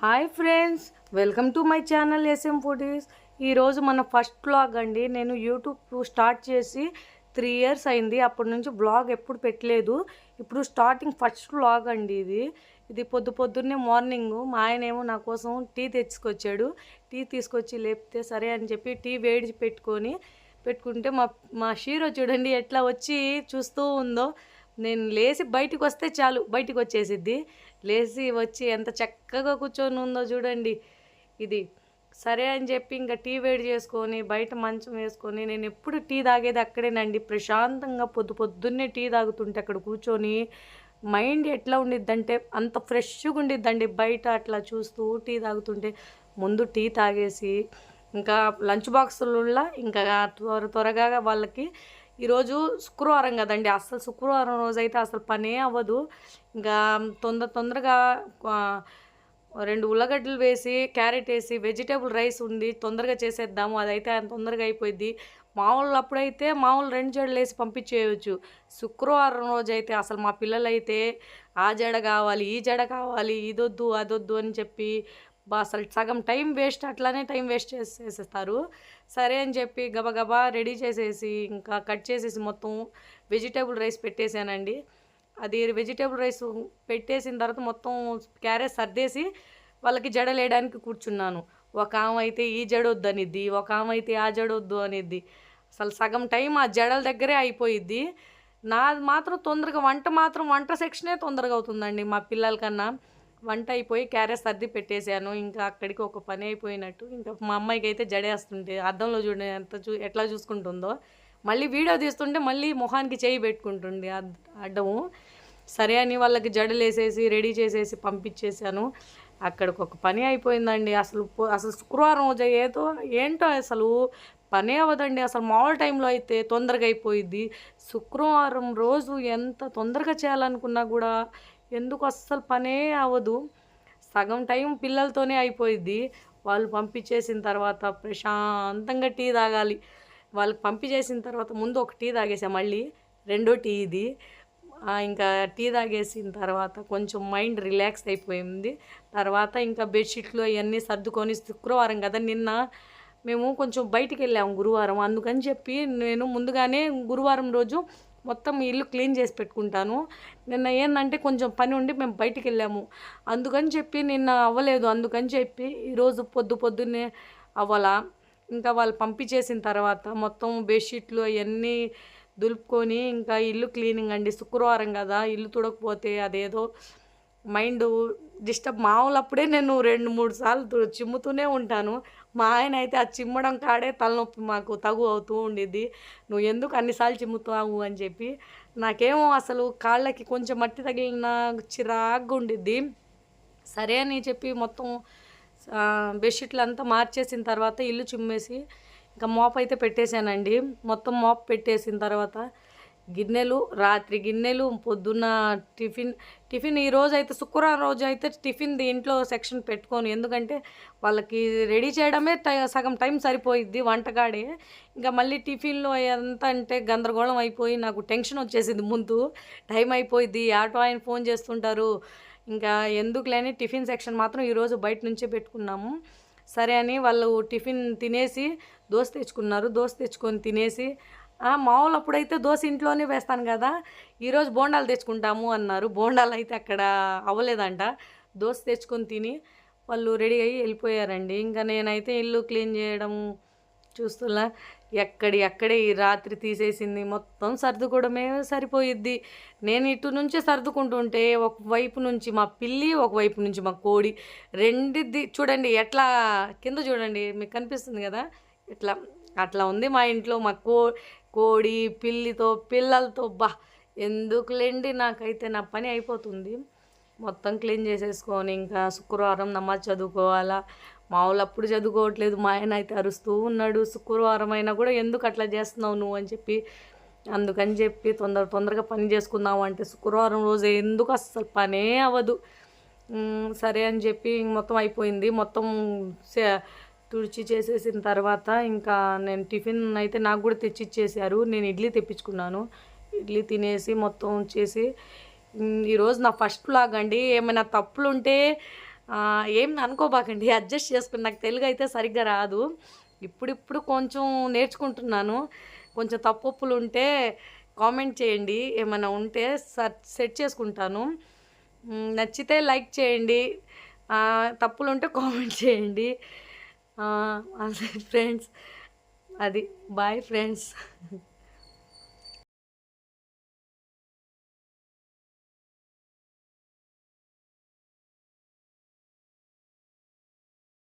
Hi friends, welcome to my channel S M foodies. ఈరోజు మన first blog అండి. నేను యూట్యూబ్ స్టార్ట్ చేసి 3 ఇయర్స్ అయింది. అప్పటి నుంచి బ్లాగ్ ఎప్పుడు పెట్టలేదు. ఇప్పుడు స్టార్టింగ్ ఫస్ట్ బ్లాగ్ అండి ఇది పొద్దున్నే మార్నింగ్ మా ఆయన ఏమో నా కోసం టీ తెచ్చుకొచ్చాడు. టీ తీసుకొచ్చి లేపితే సరే అని చెప్పి టీ వేడి పెట్టుకుంటే మా షీరో చూడండి ఎట్లా వచ్చి చూస్తూ ఉందో. నేను లేచి బయటికి వస్తే చాలు బయటికి వచ్చేసిద్ది. లేచి వచ్చి ఎంత చక్కగా కూర్చొని ఉందో చూడండి. ఇది సరే అని చెప్పి ఇంకా టీ వేడి చేసుకొని బయట మంచం వేసుకొని, నేను ఎప్పుడు టీ తాగేది అక్కడేనండి. ప్రశాంతంగా పొద్దున్నే టీ తాగుతుంటే అక్కడ కూర్చొని మైండ్ ఎట్లా ఉండిద్దంటే అంత ఫ్రెష్గా ఉండిద్దండి. బయట అట్లా చూస్తూ టీ తాగుతుంటే ముందు టీ తాగేసి ఇంకా లంచ్ బాక్సులలో ఇంకా త్వరగా వాళ్ళకి ఈరోజు శుక్రవారం కదండి. అసలు శుక్రవారం రోజు అయితే అసలు పనే అవ్వదు. ఇంకా తొందరగా 2 ఉల్లగడ్డలు వేసి క్యారెట్ వేసి వెజిటేబుల్ రైస్ ఉంది, తొందరగా చేసేద్దాము. అదైతే తొందరగా అయిపోయింది. అప్పుడైతే 2 జడలు వేసి పంపించేయచ్చు. శుక్రవారం రోజు అయితే అసలు మా పిల్లలైతే ఆ జడ కావాలి, ఈ జడ కావాలి, ఇదొద్దు అదొద్దు అని చెప్పి అసలు సగం టైం వేస్ట్, అట్లానే టైం వేస్ట్ చేసేస్తారు. సరే అని చెప్పి గబగబా రెడీ చేసేసి ఇంకా కట్ చేసేసి మొత్తం వెజిటేబుల్ రైస్ పెట్టేశానండి. అది వెజిటేబుల్ రైస్ పెట్టేసిన తర్వాత మొత్తం క్యారెట్ సర్దేసి వాళ్ళకి జడలేయడానికి కూర్చున్నాను. ఒక ఆమె అయితే ఈ జడొద్దు అనిద్ది, ఒక ఆమె అయితే ఆ జడొద్దు అనిద్ది. అసలు సగం టైం ఆ జడల దగ్గరే అయిపోయిద్ది. నాది మాత్రం తొందరగా వంట సెక్షనే తొందరగా అవుతుందండి. మా పిల్లల కన్నా వంట అయిపోయి క్యారెట్ సర్ది పెట్టేశాను. ఇంకా అక్కడికి ఒక పని అయిపోయినట్టు. ఇంకా మా అమ్మాయికి అయితే జడేస్తుంటే అద్దంలో చూడండి ఎట్లా చూసుకుంటుందో. మళ్ళీ వీడియో తీస్తుంటే మళ్ళీ మొహానికి చేయి పెట్టుకుంటుంది అడ్డము. సరే అని వాళ్ళకి జడలు వేసేసి రెడీ చేసేసి పంపించేశాను. అక్కడికి ఒక పని అయిపోయిందండి. అసలు శుక్రవారం రోజు ఏంటో అసలు పనే అవ్వదండి. అసలు మామూలు టైంలో అయితే తొందరగా అయిపోయిద్ది. శుక్రవారం రోజు ఎంత తొందరగా చేయాలనుకున్నా కూడా ఎందుకు అస్సలు పనే అవ్వదు. సగం టైం పిల్లలతోనే అయిపోయిద్ది. వాళ్ళు పంపించేసిన తర్వాత ప్రశాంతంగా టీ తాగాలి. వాళ్ళకి పంపించేసిన తర్వాత ముందు ఒక టీ తాగేసా, మళ్ళీ రెండో టీ ఇది. ఇంకా టీ తాగేసిన తర్వాత కొంచెం మైండ్ రిలాక్స్ అయిపోయింది. తర్వాత ఇంకా బెడ్షీట్లు అవన్నీ సర్దుకొని, శుక్రవారం కదా నిన్న మేము కొంచెం బయటికి వెళ్ళాము గురువారం. అందుకని చెప్పి నేను ముందుగానే గురువారం రోజు మొత్తం ఇల్లు క్లీన్ చేసి పెట్టుకుంటాను. నిన్న ఏంటంటే కొంచెం పని ఉండి మేము బయటికి వెళ్ళాము. అందుకని చెప్పి నిన్న అవ్వలేదు. అందుకని చెప్పి ఈరోజు పొద్దున్నే అవ్వాలా. ఇంకా వాళ్ళు పంపించేసిన తర్వాత మొత్తం బెడ్షీట్లు అవన్నీ దులుపుకొని ఇంకా ఇల్లు క్లీనింగ్ అండి. శుక్రవారం కదా, ఇల్లు తుడకపోతే అదేదో మైండ్ డిస్టర్బ్. అప్పుడే నేను 2-3 సార్లు చిమ్ముతూనే ఉంటాను. మా ఆయన అయితే ఆ చిమ్మడం కాడే తలనొప్పి మాకు అవుతూ ఉండిద్ది. నువ్వు ఎందుకు అన్నిసార్లు చిమ్ముతావు అని చెప్పి. నాకేమో అసలు కాళ్ళకి కొంచెం మట్టి తగిలిన చిరాగ్గా ఉండిద్ది. సరే అని చెప్పి మొత్తం బెడ్షీట్లు అంతా మార్చేసిన తర్వాత ఇల్లు చిమ్మేసి ఇంకా మోప్ అయితే పెట్టేశానండి. మొత్తం మోప్ పెట్టేసిన తర్వాత రాత్రి గిన్నెలు, పొద్దున్న టిఫిన్ ఈరోజు అయితే శుక్రవారం రోజు అయితే టిఫిన్ ఇంట్లో సెక్షన్ పెట్టుకోను. ఎందుకంటే వాళ్ళకి రెడీ చేయడమే సగం టైం సరిపోయిద్ది వంటగాడే. ఇంకా మళ్ళీ టిఫిన్లో ఎంత అంటే గందరగోళం అయిపోయి నాకు టెన్షన్ వచ్చేసింది. ముందు టైం అయిపోయిద్ది, ఆటో ఆయన ఫోన్ చేస్తుంటారు. ఇంకా ఎందుకు లేని టిఫిన్ సెక్షన్ మాత్రం ఈరోజు బయట నుంచే పెట్టుకున్నాము. సరే అని వాళ్ళు టిఫిన్ తినేసి దోశ తెచ్చుకొని తినేసి, అప్పుడైతే దోశ ఇంట్లోనే వేస్తాను కదా, ఈరోజు బోండాలు తెచ్చుకుంటాము అన్నారు. బోండాలు అయితే అక్కడ అవ్వలేదంట. దోశ తెచ్చుకొని తిని వాళ్ళు రెడీ అయ్యి వెళ్ళిపోయారండి. ఇంకా నేనైతే ఇల్లు క్లీన్ చేయడం చూస్తున్నా. అక్కడే ఈ రాత్రి తీసేసింది మొత్తం సర్దుకోవడమే సరిపోయిద్ది. నేను ఇటు నుంచి సర్దుకుంటుంటే ఒకవైపు నుంచి మా పిల్లి, ఒకవైపు నుంచి మా కోడి, రెండిద్ది చూడండి ఎట్లా కింద చూడండి, మీకు కనిపిస్తుంది కదా, అట్లా ఉంది మా ఇంట్లో. మా కోడి పిల్లలతో ఎందుకులేండి, నాకైతే నా పని అయిపోతుంది. మొత్తం క్లీన్ చేసేసుకొని ఇంకా శుక్రవారం నమాజ్ చదువుకోవాలా. అప్పుడు చదువుకోవట్లేదు. మా ఆయన అయితే అరుస్తూ ఉన్నాడు, శుక్రవారం అయినా కూడా ఎందుకు అట్లా చేస్తున్నావు నువ్వు అని చెప్పి. అందుకని చెప్పి తొందరగా పని చేసుకుందాము అంటే శుక్రవారం రోజు ఎందుకు అస్సలు పనే అవ్వదు. సరే అని చెప్పి మొత్తం అయిపోయింది. మొత్తం తుడిచి చేసేసిన తర్వాత ఇంకా నేను టిఫిన్ అయితే నాకు కూడా తెచ్చిచ్చేసారు. నేను ఇడ్లీ తెప్పించుకున్నాను. ఇడ్లీ తినేసి మొత్తం చేసి ఈరోజు నా ఫస్ట్ వ్లాగ్ అండి. ఏమైనా తప్పులు ఉంటే ఏం అనుకోబాకండి, అడ్జస్ట్ చేసుకుని. నాకు తెలుగు అయితే సరిగ్గా రాదు, ఇప్పుడిప్పుడు కొంచెం నేర్చుకుంటున్నాను. కొంచెం తప్పొప్పులు ఉంటే కామెంట్ చేయండి, ఏమైనా ఉంటే సెట్ చేసుకుంటాను. నచ్చితే లైక్ చేయండి, తప్పులుంటే కామెంట్ చేయండి. అదే ఫ్రెండ్స్, అది బాయ్ ఫ్రెండ్స్.